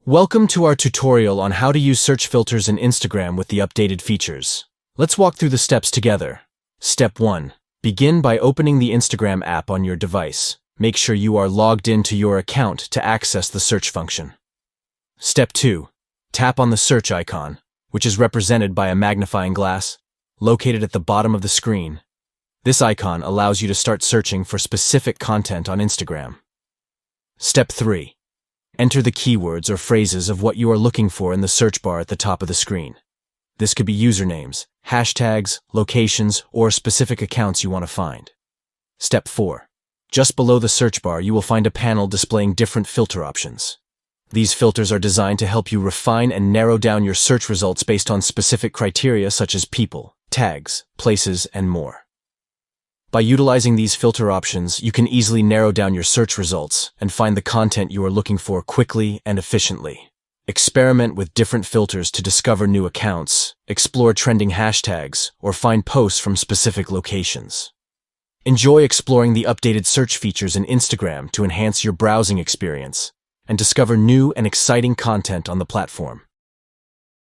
Welcome to our tutorial on how to use search filters in Instagram with the updated features. Let's walk through the steps together. Step 1. Begin by opening the Instagram app on your device. Make sure you are logged into your account to access the search function. Step 2. Tap on the search icon, which is represented by a magnifying glass, located at the bottom of the screen. This icon allows you to start searching for specific content on Instagram. Step 3. Enter the keywords or phrases of what you are looking for in the search bar at the top of the screen. This could be usernames, hashtags, locations, or specific accounts you want to find. Step 4. Just below the search bar, you will find a panel displaying different filter options. These filters are designed to help you refine and narrow down your search results based on specific criteria such as people, tags, places, and more. By utilizing these filter options, you can easily narrow down your search results and find the content you are looking for quickly and efficiently. Experiment with different filters to discover new accounts, explore trending hashtags, or find posts from specific locations. Enjoy exploring the updated search features in Instagram to enhance your browsing experience and discover new and exciting content on the platform.